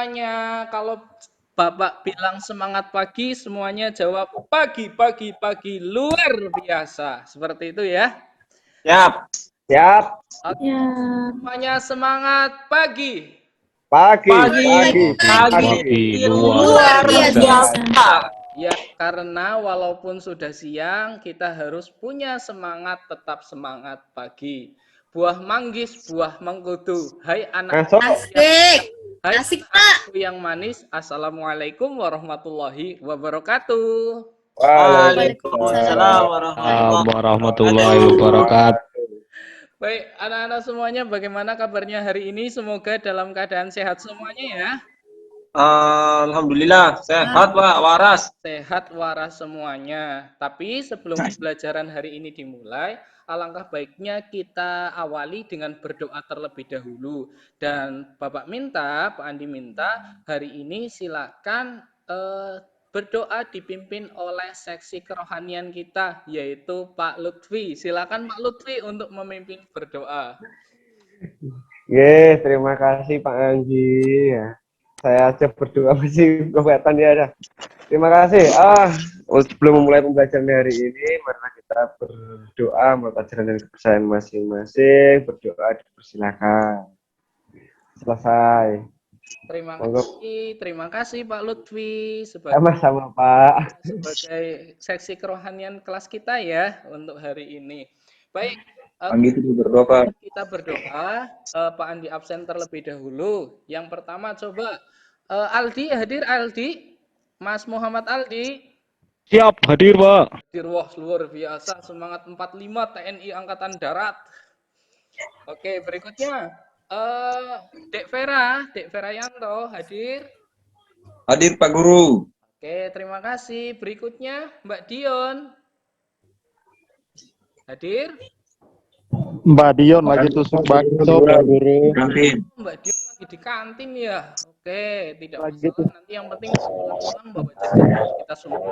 semuanya. Kalau Bapak bilang semangat pagi, semuanya jawab pagi, pagi, pagi. Luar biasa. Seperti itu ya. Siap. Siap. Oke, Ya, semuanya semangat pagi. Pagi luar luar biasa. Ya, karena walaupun sudah siang, kita harus punya semangat, tetap semangat pagi. Buah manggis, buah mengkudu. Hai anak Masuk. Asik. Hai Asik, Pak. anakku yang manis. Assalamualaikum warahmatullahi wabarakatuh. Waalaikumsalam warahmatullahi wabarakatuh. Baik, anak-anak semuanya bagaimana kabarnya hari ini? Semoga dalam keadaan sehat semuanya ya. Alhamdulillah sehat Pak, waras. Sehat waras semuanya. Tapi sebelum pembelajaran hari ini dimulai, alangkah baiknya kita awali dengan berdoa terlebih dahulu. Dan Bapak minta, Pak Andi minta, hari ini silakan berdoa dipimpin oleh seksi kerohanian kita, yaitu Pak Lutfi. Silakan Pak Lutfi untuk memimpin berdoa. Terima kasih Pak Anggi. Ya. Saya aja berdoa masih kelihatan ya. Terima kasih. Sebelum memulai pembelajaran hari ini, mari kita berdoa menurut ajaran dan kepercayaan masing-masing. Berdoa dipersilakan. Selesai. Terima kasih Pak Lutfi Sama-sama Pak. sebagai seksi kerohanian kelas kita ya untuk hari ini. Baik, kita berdoa. Pak Andi absen terlebih dahulu. Yang pertama coba Aldi hadir, Aldi, Mas Muhammad Aldi. Siap, hadir Pak. Wah, luar biasa, semangat 45 TNI Angkatan Darat. Oke, berikutnya Dek Vera Yanto hadir. Hadir Pak Guru. Oke, terima kasih. Berikutnya Mbak Dion. Hadir. Mbak Dion lagi tusuk bakso Pak Guru. Mbak Dion lagi di kantin ya. Oke, tidak Lagi masalah. Nanti yang penting pulang bawa jajan kita semua.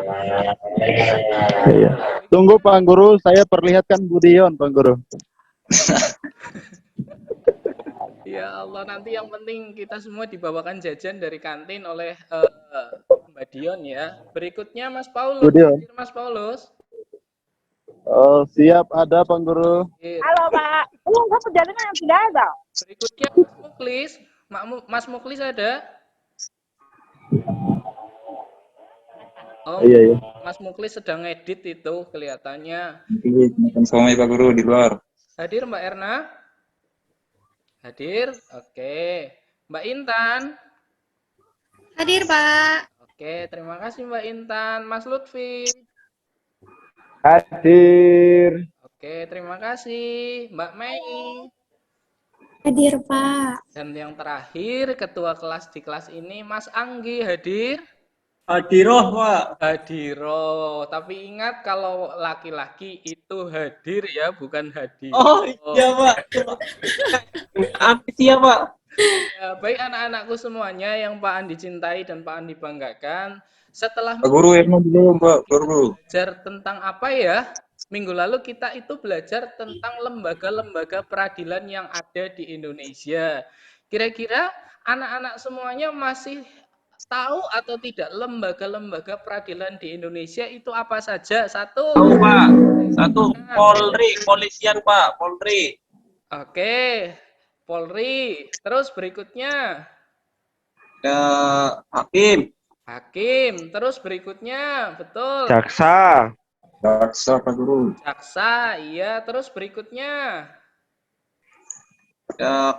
Iya. Tunggu Pak Guru, saya perlihatkan Bu Dion Pak Guru. Ya Allah, nanti yang penting kita semua dibawakan jajan dari kantin oleh Mbak Dion ya. Berikutnya Mas Paulus. Bu Dion. Mas Paulus. Oh, siap ada Pak Guru. Halo Pak. Enggak perjalanan yang tidak ada. Berikutnya Mas Muklis. Mas Muklis ada? Oh, Iya. Mas Muklis sedang ngedit itu kelihatannya. Sama Pak Guru di luar. Hadir Mbak Erna? Hadir? Oke. Mbak Intan? Hadir, Pak. Oke, terima kasih Mbak Intan. Mas Lutfi? Hadir. Oke, terima kasih. Mbak Mei? Hadir, Pak. Dan yang terakhir, ketua kelas di kelas ini, Mas Anggi hadir? Hadiroh Pak. Hadiro. Tapi ingat kalau laki-laki itu hadir ya, bukan hadir. Oh iya Pak. Siap Pak. Ya, baik anak-anakku semuanya yang Pak Andi cintai dan Pak Andi banggakan. Setelah Pak Guru yang belum Pak Guru. belajar tentang apa ya? Minggu lalu kita itu belajar tentang lembaga-lembaga peradilan yang ada di Indonesia. Kira-kira anak-anak semuanya masih tahu atau tidak lembaga-lembaga peradilan di Indonesia itu apa saja? Satu. Tahu Pak. Satu Polri, polisian Pak, Polri. Oke, Polri. Terus berikutnya Hakim. Hakim. Terus berikutnya, betul. Jaksa. Jaksa Pak Guru. Jaksa, iya. Terus berikutnya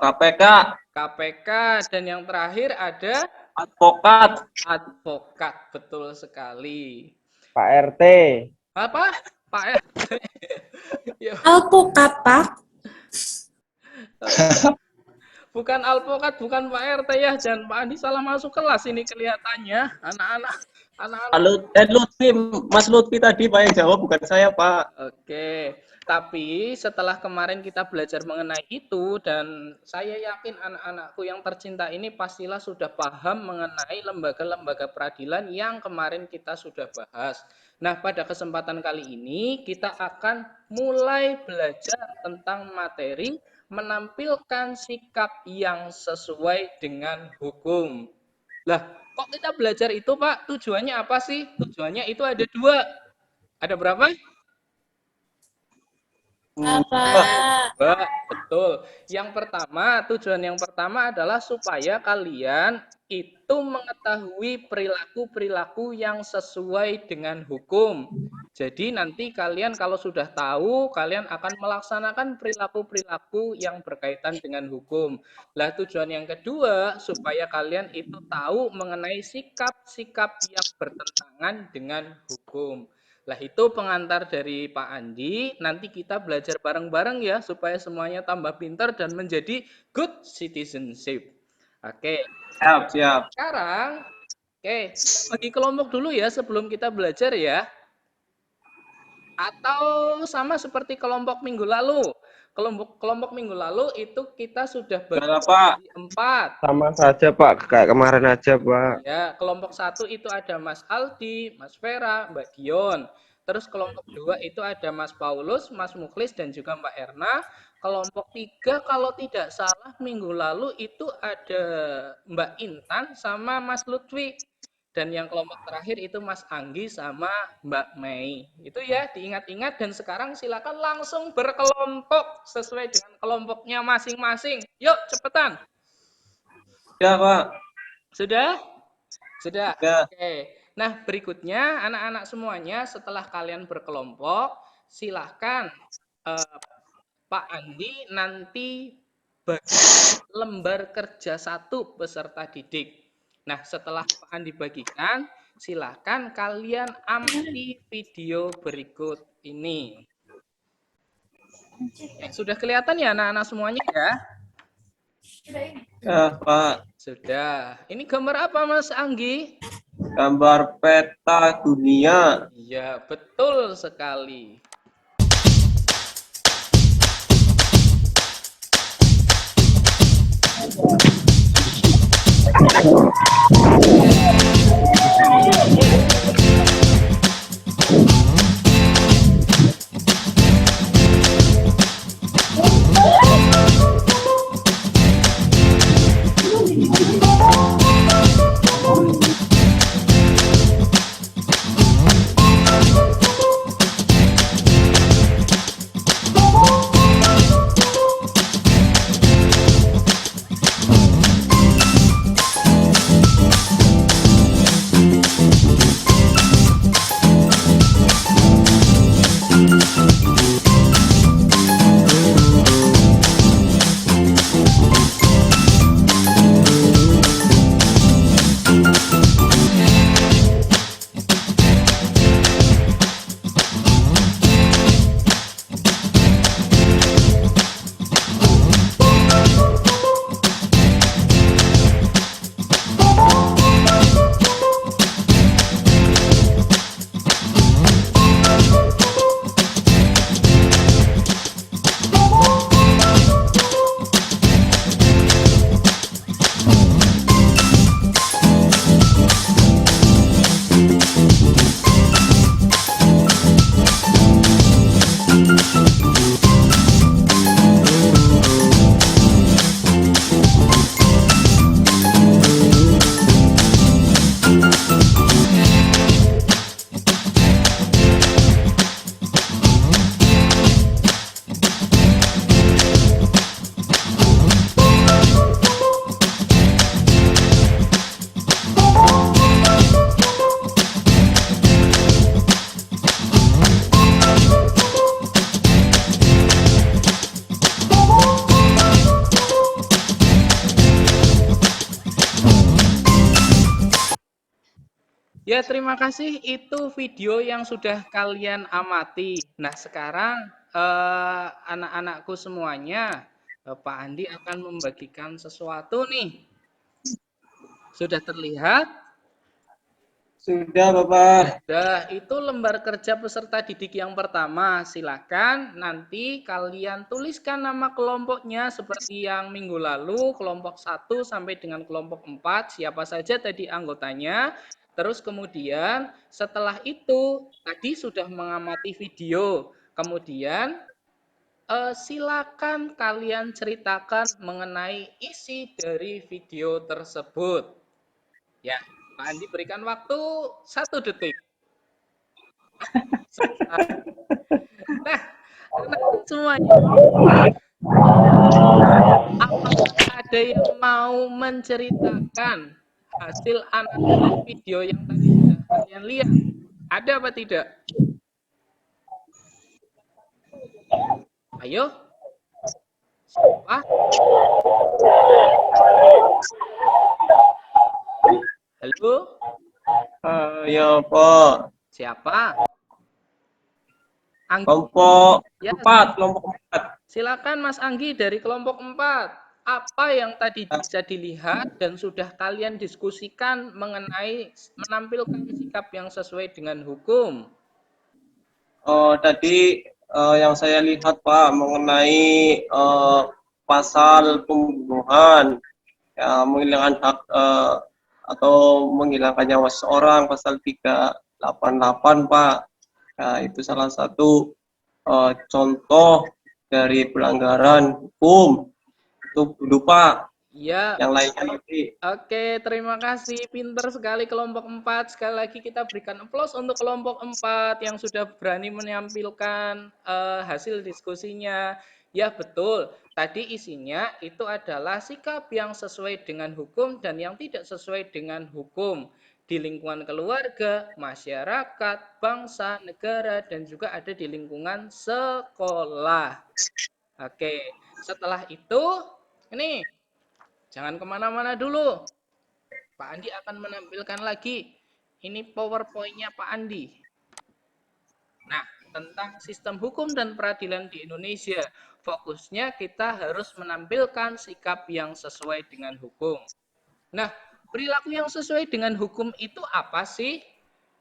KPK. KPK. Dan yang terakhir ada Advokat. advokat. Betul sekali. Pak RT. Apa? Pak RT. Ya, Alpukat, Pak. bukan alpukat, bukan Pak RT ya. Dan Pak Andi salah masuk kelas ini kelihatannya. Anak-anak. Lutfi, Mas Lutfi tadi Pak yang jawab, bukan saya Pak. Oke, tapi setelah kemarin kita belajar mengenai itu dan saya yakin anak-anakku yang tercinta ini pastilah sudah paham mengenai lembaga-lembaga peradilan yang kemarin kita sudah bahas. Nah, pada kesempatan kali ini kita akan mulai belajar tentang materi menampilkan sikap yang sesuai dengan hukum. Lah, kok kita belajar itu, Pak? Tujuannya apa sih? Tujuannya itu ada 2. Ada berapa? Apa? Mbak, betul. Tujuan yang pertama adalah supaya kalian itu mengetahui perilaku-perilaku yang sesuai dengan hukum. Jadi nanti kalian kalau sudah tahu, kalian akan melaksanakan perilaku-perilaku yang berkaitan dengan hukum. Lah tujuan yang kedua, supaya kalian itu tahu mengenai sikap-sikap yang bertentangan dengan hukum. Lah itu pengantar dari Pak Andi. Nanti kita belajar bareng-bareng ya supaya semuanya tambah pintar dan menjadi good citizenship. Oke. Siap. Sekarang, kita bagi kelompok dulu ya sebelum kita belajar ya. Atau sama seperti kelompok minggu lalu. Kelompok minggu lalu itu kita sudah bagi Pak. 4. Sama saja Pak, kayak kemarin aja Pak. Ya, kelompok 1 itu ada Mas Aldi, Mas Vera, Mbak Dion. Terus kelompok 2 itu ada Mas Paulus, Mas Muklis, dan juga Mbak Erna. Kelompok 3 kalau tidak salah minggu lalu itu ada Mbak Intan sama Mas Lutfi. Dan yang kelompok terakhir itu Mas Anggi sama Mbak Mei. Itu ya diingat-ingat dan sekarang silakan langsung berkelompok sesuai dengan kelompoknya masing-masing. Yuk cepetan. Ya, Pak. Sudah? Sudah. Ya. Oke. Nah, berikutnya anak-anak semuanya setelah kalian berkelompok, silahkan Pak Andi nanti bagi lembar kerja 1 peserta didik. Nah, setelah Pak Andi bagikan, silahkan kalian amati video berikut ini. Sudah kelihatan ya anak-anak semuanya ya? Ya, Pak. Sudah. Ini gambar apa Mas Anggi? Gambar peta dunia. Iya, betul sekali. Ya, terima kasih. Itu video yang sudah kalian amati. Nah, sekarang anak-anakku semuanya, Pak Andi akan membagikan sesuatu nih. Sudah terlihat? Sudah, Bapak. Sudah, itu lembar kerja peserta didik yang pertama. Silakan nanti kalian tuliskan nama kelompoknya seperti yang minggu lalu, kelompok 1 sampai dengan kelompok 4, siapa saja tadi anggotanya. Terus kemudian setelah itu tadi sudah mengamati video. Kemudian silakan kalian ceritakan mengenai isi dari video tersebut. Ya, Pak Andi berikan waktu 1 detik. Nah, anak-anak semuanya, apakah ada yang mau menceritakan hasil analisis video yang tadi sudah kalian lihat? Ada apa tidak? Ayo. Siapa? Halo? Ya, Pak. Siapa? Anggi. Kelompok Ya, 4, kelompok 4. silakan Mas Anggi dari kelompok 4. Apa yang tadi bisa dilihat dan sudah kalian diskusikan mengenai menampilkan sikap yang sesuai dengan hukum? Tadi yang saya lihat, Pak, mengenai pasal pembunuhan, ya, menghilangkan hak atau menghilangkan nyawa seseorang, pasal 388, Pak. Ya, itu salah satu contoh dari pelanggaran hukum. Itu dulu, Pak. Ya, Yang lainnya nanti. oke, terima kasih. Pinter sekali kelompok 4. Sekali lagi kita berikan aplaus untuk kelompok 4 yang sudah berani menampilkan hasil diskusinya. Ya, betul. Tadi isinya itu adalah sikap yang sesuai dengan hukum dan yang tidak sesuai dengan hukum di lingkungan keluarga, masyarakat, bangsa, negara, dan juga ada di lingkungan sekolah. Oke, setelah itu, ini jangan kemana-mana dulu. Pak Andi akan menampilkan lagi. Ini PowerPoint-nya Pak Andi. Nah, tentang sistem hukum dan peradilan di Indonesia. Fokusnya kita harus menampilkan sikap yang sesuai dengan hukum. Nah, perilaku yang sesuai dengan hukum itu apa sih?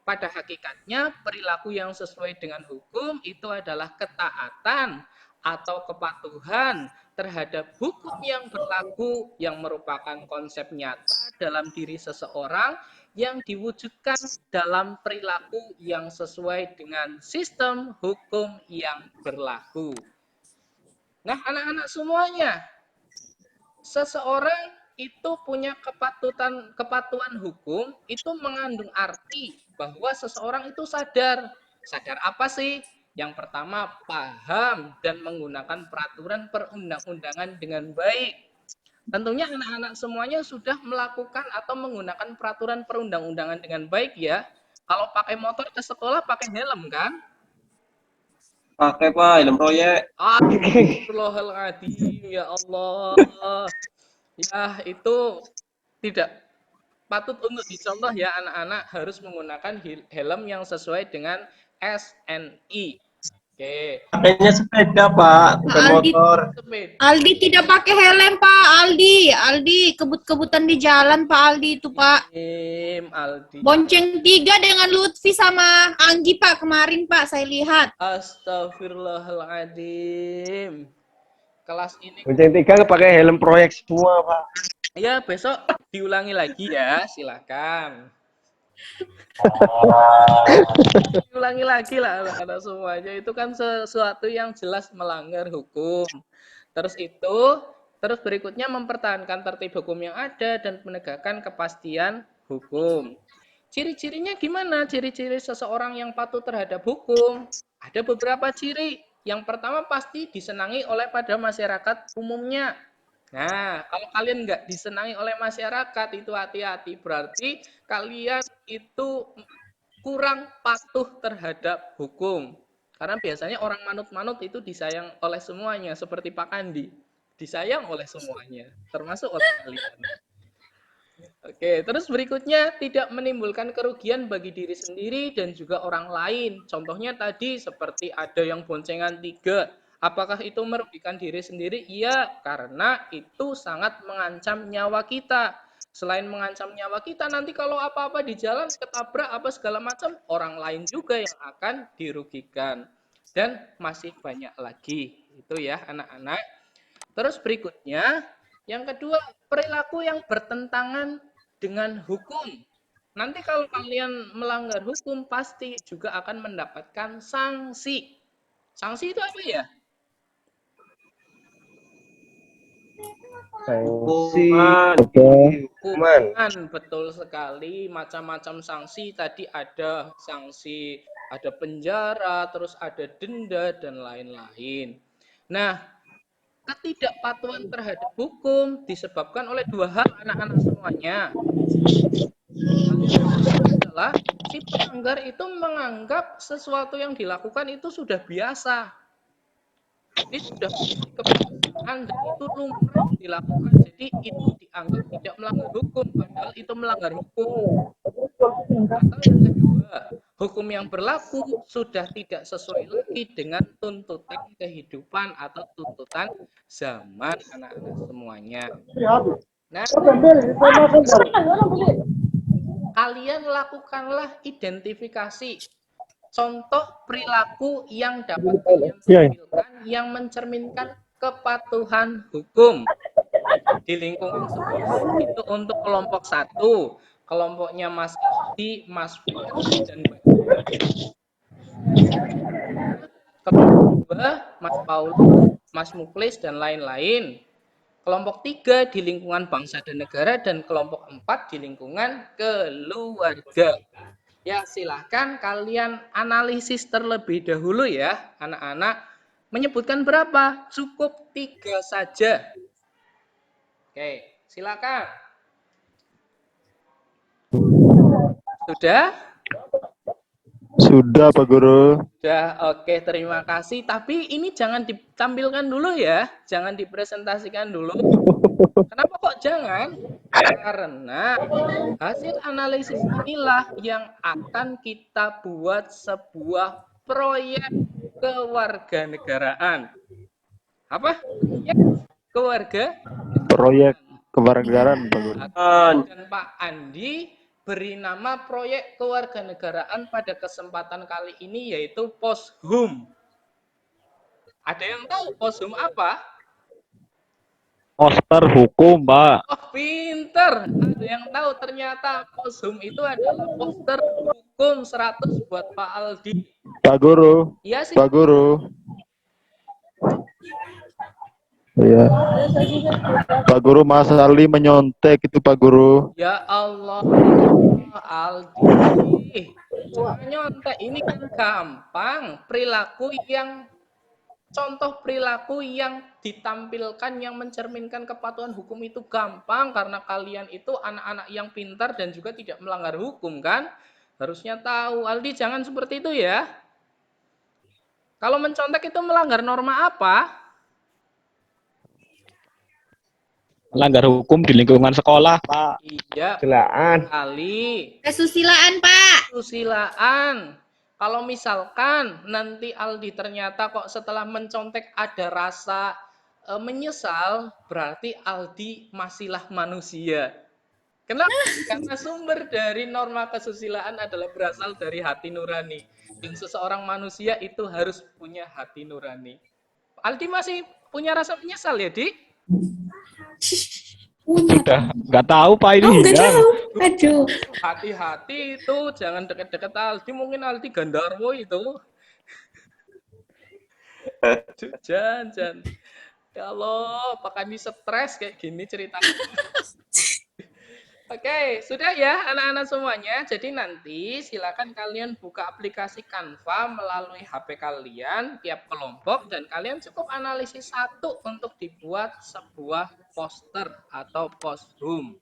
Pada hakikatnya, perilaku yang sesuai dengan hukum itu adalah ketaatan atau kepatuhan terhadap hukum yang berlaku yang merupakan konsep nyata dalam diri seseorang yang diwujudkan dalam perilaku yang sesuai dengan sistem hukum yang berlaku. Nah, anak-anak semuanya, seseorang itu punya kepatuhan hukum itu mengandung arti bahwa seseorang itu sadar. Sadar apa sih? Yang pertama, paham dan menggunakan peraturan perundang-undangan dengan baik. Tentunya anak-anak semuanya sudah melakukan atau menggunakan peraturan perundang-undangan dengan baik ya. Kalau pakai motor ke sekolah pakai helm kan? Pakai, Pak, helm proyek. Astagfirullahaladzim, ya Allah. Ya, itu tidak patut untuk dicontoh ya anak-anak, harus menggunakan helm yang sesuai dengan SNI. Oke. Pakainya sepeda, Pak, bukan Aldi. motor. Sepeda. Aldi tidak pakai helm, Pak. Aldi kebut-kebutan di jalan, Pak Aldi itu, Pak. Aldi. Bonceng 3 dengan Lutfi sama Anggi, Pak, kemarin, Pak, saya lihat. Astagfirullahaladzim. Kelas ini. Bonceng 3 pakai helm proyek semua, Pak. Ya, besok diulangi lagi ya, silakan. Diulangi lagi lah anak-anak semuanya. Itu kan sesuatu yang jelas melanggar hukum. Terus berikutnya mempertahankan tertib hukum yang ada dan menegakkan kepastian hukum. Ciri-cirinya gimana? Ciri-ciri seseorang yang patuh terhadap hukum. Ada beberapa ciri. Yang pertama pasti disenangi oleh pada masyarakat umumnya. Nah, kalau kalian nggak disenangi oleh masyarakat, itu hati-hati. Berarti kalian itu kurang patuh terhadap hukum. Karena biasanya orang manut-manut itu disayang oleh semuanya. Seperti Pak Andi. Disayang oleh semuanya. Termasuk oleh kalian. Oke, terus berikutnya tidak menimbulkan kerugian bagi diri sendiri dan juga orang lain. Contohnya tadi seperti ada yang boncengan 3. Apakah itu merugikan diri sendiri? Iya, karena itu sangat mengancam nyawa kita. Selain mengancam nyawa kita, nanti kalau apa-apa di jalan, ketabrak apa segala macam, orang lain juga yang akan dirugikan. Dan masih banyak lagi. Itu ya anak-anak. Terus berikutnya, yang kedua, perilaku yang bertentangan dengan hukum. Nanti kalau kalian melanggar hukum, pasti juga akan mendapatkan sanksi. Sanksi itu apa ya? Sanksi. Hukuman. Hukuman. Betul sekali, macam-macam sanksi tadi ada sanksi, ada penjara, terus ada denda dan lain-lain. Nah, ketidakpatuhan terhadap hukum disebabkan oleh dua hal anak-anak semuanya. Hal yang pertama adalah si pelanggar itu menganggap sesuatu yang dilakukan itu sudah biasa. Ini sudah menjadi kebiasaan dan itu lumrah dilakukan. Jadi itu dianggap tidak melanggar hukum, padahal itu melanggar hukum. Atau yang kedua, hukum yang berlaku sudah tidak sesuai lagi dengan tuntutan kehidupan atau tuntutan zaman anak-anak semuanya. Nah, kalian lakukanlah identifikasi contoh perilaku yang dapat kalian tampilkan yang mencerminkan kepatuhan hukum di lingkungan sekolah. Itu untuk kelompok 1, kelompoknya Mas Adi, Mas Firly, dan kelompok 2, Mas Paulus, Mas Muklis, dan lain-lain. Kelompok 3 di lingkungan bangsa dan negara, dan kelompok 4 di lingkungan keluarga. Ya, silahkan kalian analisis terlebih dahulu ya, anak-anak. Menyebutkan berapa? Cukup 3 saja. Oke, silakan. Sudah? Sudah, Pak Guru. Sudah, oke, terima kasih. Tapi ini jangan ditampilkan dulu ya, jangan dipresentasikan dulu. Kenapa kok jangan? Karena hasil analisis inilah yang akan kita buat sebuah proyek kewarganegaraan. Apa? Proyek Proyek kewarganegaraan, Pak Guru. Dan Pak Andi beri nama proyek kewarganegaraan pada kesempatan kali ini yaitu Poshum. Ada yang tahu Poshum apa? Poster hukum, Pak. Oh, pinter. Ada yang tahu ternyata Poshum itu adalah poster hukum 100 buat Pak Aldi. Pak Guru. Iya sih. Pak Guru. Iya. Pak Guru, Mas Ali menyontek itu, Pak Guru. Ya Allah, Aldi. Nyontek ini kan gampang. Contoh perilaku yang ditampilkan yang mencerminkan kepatuhan hukum itu gampang karena kalian itu anak-anak yang pintar dan juga tidak melanggar hukum kan? Harusnya tahu. Aldi jangan seperti itu ya. Kalau mencontek itu melanggar norma apa? Melanggar hukum di lingkungan sekolah, Pak. Iya. Kesusilaan. Kali. Kesusilaan, Pak. Kesusilaan. Kalau misalkan nanti Aldi ternyata kok setelah mencontek ada rasa menyesal, berarti Aldi masihlah manusia. Kenapa? Karena sumber dari norma kesusilaan adalah berasal dari hati nurani. Dan seseorang manusia itu harus punya hati nurani. Aldi masih punya rasa menyesal ya, Di? Udah nggak tahu, Pak, ini. Oh, nggak tahu. Aduh. Hati-hati itu, jangan deket-deket Aldi. Mungkin Aldi Gandarwo itu. Jangan. Ya Allah, apakah ini stres kayak gini ceritanya? Oke, sudah ya anak-anak semuanya. Jadi nanti silakan kalian buka aplikasi Canva melalui HP kalian tiap kelompok dan kalian cukup analisis satu untuk dibuat sebuah poster atau Poshum.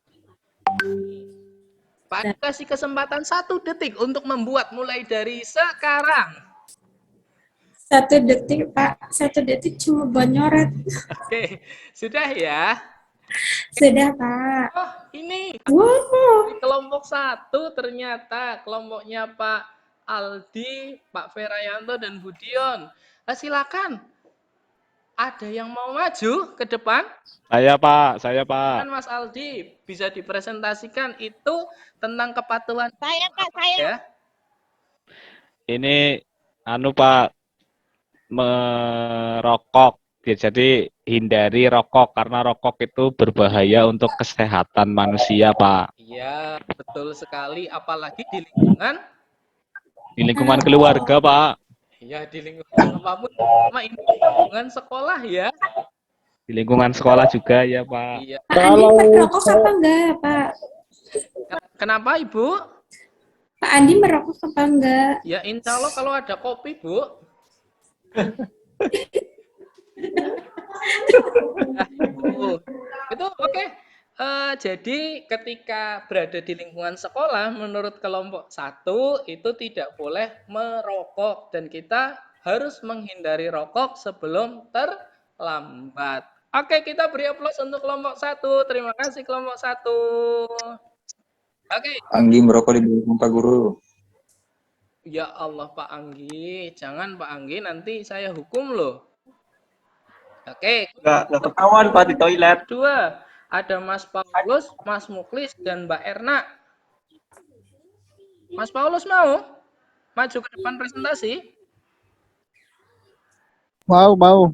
Pak kasih kesempatan 1 detik untuk membuat mulai dari sekarang. 1 detik, Pak. 1 detik cuma buat nyoret. Oke, sudah ya. Sudah, Pak. Oh, ini Wow. di kelompok 1 ternyata kelompoknya Pak Aldi, Pak Ferayanto, dan Budion. Nah, silakan. Ada yang mau maju ke depan? Saya, Pak. Kan Mas Aldi bisa dipresentasikan itu tentang kepatuhan. Saya, Kak, saya. Ya. Ini Pak, merokok. Jadi hindari rokok karena rokok itu berbahaya untuk kesehatan manusia, Pak. Iya, betul sekali. Apalagi di lingkungan keluarga, Pak. Iya, di lingkungan apapun. Cuma ini lingkungan sekolah ya. Di lingkungan sekolah juga ya Pak. Iya. Pak Andi Kalau merokok apa enggak, Pak? Kenapa Ibu? Pak Andi merokok apa enggak? Ya insya Allah kalau ada kopi Bu. Nah, itu oke. Jadi ketika berada di lingkungan sekolah, menurut kelompok 1 itu tidak boleh merokok dan kita harus menghindari rokok sebelum terlambat. Oke, kita beri aplaus untuk kelompok 1. Terima kasih kelompok 1. Oke. Anggi merokok di belakang Pak Guru. Ya Allah Pak Anggi, jangan Pak Anggi, nanti saya hukum loh. Oke, Nggak ketahuan Pak di toilet. 2. Ada Mas Paulus, Mas Muklis, dan Mbak Erna. Mas Paulus mau maju ke depan presentasi? mau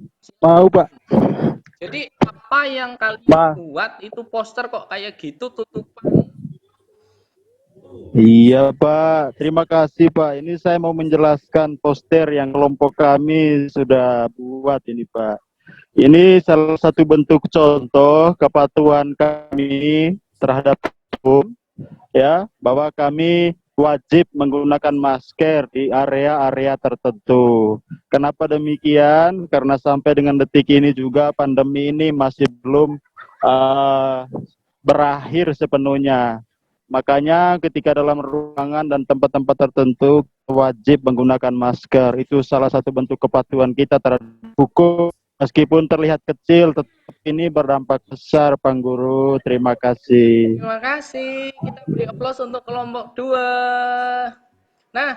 Pak. Jadi apa yang kalian Pak. buat itu poster kok kayak gitu tutupan? Iya Pak, terima kasih Pak. Ini saya mau menjelaskan poster yang kelompok kami sudah buat ini Pak. Ini salah satu bentuk contoh kepatuhan kami terhadap hukum, ya, bahwa kami wajib menggunakan masker di area-area tertentu. Kenapa demikian? Karena sampai dengan detik ini juga pandemi ini masih belum berakhir sepenuhnya. Makanya ketika dalam ruangan dan tempat-tempat tertentu wajib menggunakan masker. Itu salah satu bentuk kepatuhan kita terhadap hukum. Meskipun terlihat kecil, tetap ini berdampak besar, Pak Guru. Terima kasih. Terima kasih. Kita beri aplaus untuk kelompok 2. Nah,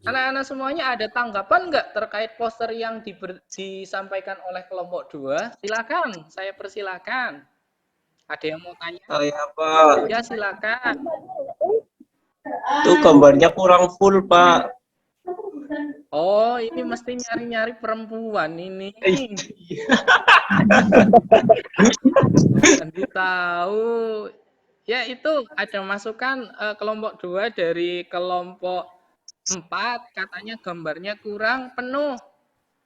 anak-anak semuanya ada tanggapan nggak terkait poster yang disampaikan oleh kelompok 2? Silakan, saya persilakan. Ada yang mau tanya? Saya Pak, Ya, silakan. itu gambarnya kurang full Pak. Oh, ini mesti nyari-nyari perempuan ini. Nanti tahu. Ya, itu ada masukan kelompok 2 dari kelompok 4. Katanya gambarnya kurang penuh.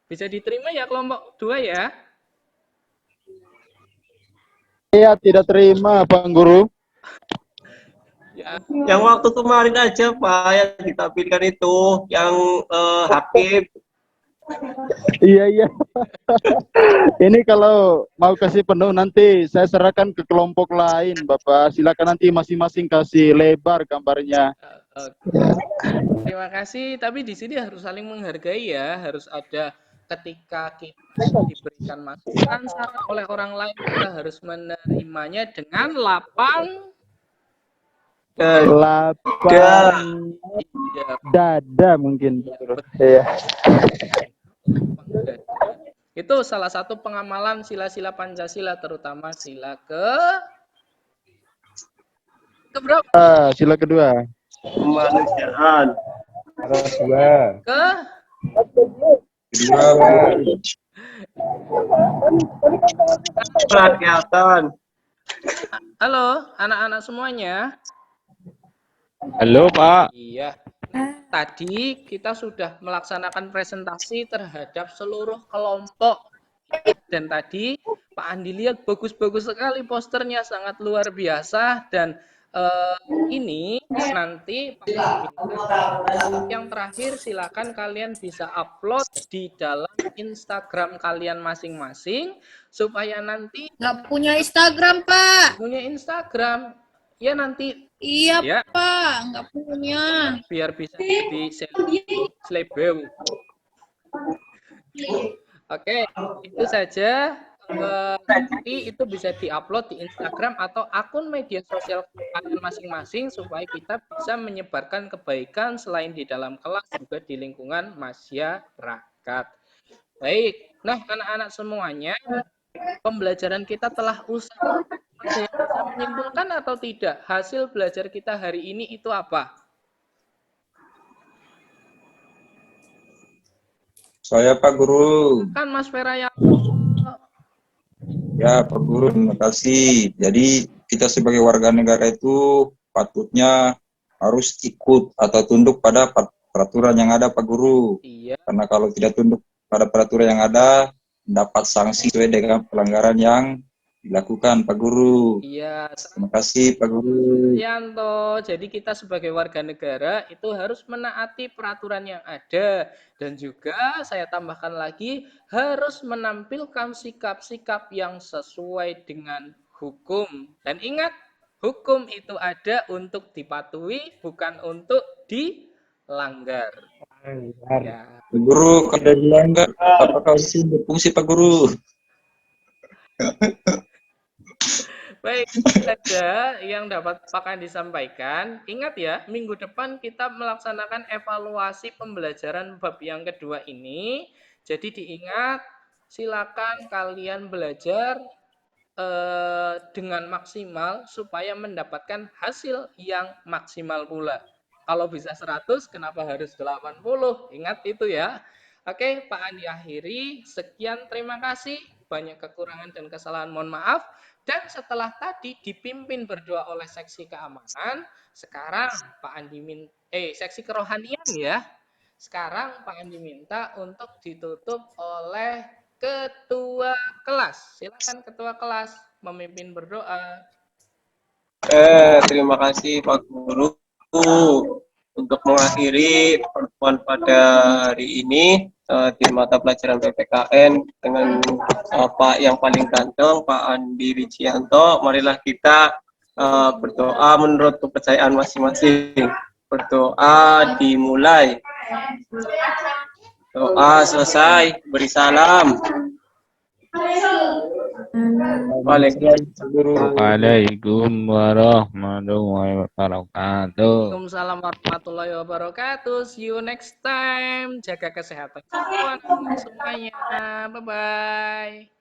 Bisa diterima ya kelompok 2 ya? Saya tidak terima, Pak Guru. Ya. Yang waktu kemarin aja Pak yang ditampilkan itu, yang Habib. Iya. Ini kalau mau kasih penuh nanti saya serahkan ke kelompok lain, Bapak. Silakan nanti masing-masing kasih lebar gambarnya. Terima kasih. Tapi di sini harus saling menghargai ya. Harus ada ketika kita diberikan masukan saran oleh orang lain, kita harus menerimanya dengan lapang dada mungkin. Iya. Itu salah satu pengamalan sila-sila Pancasila, terutama sila keberapa? Sila kedua. Kemanusiaan. Kerakyatan. Halo, anak-anak semuanya. Halo Pak. Iya. Tadi kita sudah melaksanakan presentasi terhadap seluruh kelompok. Dan tadi Pak Andi lihat bagus-bagus sekali posternya, sangat luar biasa. Dan ini nanti yang terakhir silakan kalian bisa upload di dalam Instagram kalian masing-masing supaya nanti Nggak punya Instagram, Pak. punya Instagram ya nanti Iya, ya Pak. Nggak punya. biar bisa di selebeu. Oke, itu saja. Nanti itu bisa diupload di Instagram atau akun media sosial kalian masing-masing supaya kita bisa menyebarkan kebaikan selain di dalam kelas juga di lingkungan masyarakat. Baik, nah anak-anak semuanya, pembelajaran kita telah usai. Ada yang bisa menyimpulkan atau tidak? Hasil belajar kita hari ini itu apa? Saya Pak Guru. Kan Mas Vera yang Ya Pak Guru, terima kasih. Jadi kita sebagai warga negara itu patutnya harus ikut atau tunduk pada peraturan yang ada Pak Guru. iya, Karena kalau tidak tunduk pada peraturan yang ada, mendapat sanksi sesuai dengan pelanggaran yang dilakukan, Pak Guru. Iya, Terima kasih, Pak Guru. Yanto. Jadi kita sebagai warga negara itu harus menaati peraturan yang ada dan juga saya tambahkan lagi harus menampilkan sikap-sikap yang sesuai dengan hukum. Dan ingat, hukum itu ada untuk dipatuhi bukan untuk dilanggar. Ya. Pak Guru, kalau ada dilanggar, apakah sih berfungsi, Pak Guru? Baik, itu saja yang dapat Pak Andi sampaikan. Ingat ya, minggu depan kita melaksanakan evaluasi pembelajaran bab yang kedua ini. Jadi diingat, silakan kalian belajar dengan maksimal supaya mendapatkan hasil yang maksimal pula. Kalau bisa 100, kenapa harus 80? Ingat itu ya. Oke, Pak Andi akhiri. Sekian, terima kasih. Banyak kekurangan dan kesalahan, mohon maaf. Dan setelah tadi dipimpin berdoa oleh seksi keamanan, sekarang Pak Andi seksi kerohanian ya. Sekarang Pak Andi minta untuk ditutup oleh ketua kelas. Silakan ketua kelas memimpin berdoa. Terima kasih Pak Guru untuk mengakhiri pertemuan pada hari ini di mata pelajaran PPKN dengan Pak yang paling ganteng, Pak Andi Rijianto. Marilah kita berdoa menurut kepercayaan masing-masing. Berdoa dimulai. Doa selesai, beri salam. Waalaikumsalam warahmatullahi wabarakatuh. Waalaikumsalam warahmatullahi wabarakatuh. See you next time. Jaga kesehatan semuanya. Bye-bye.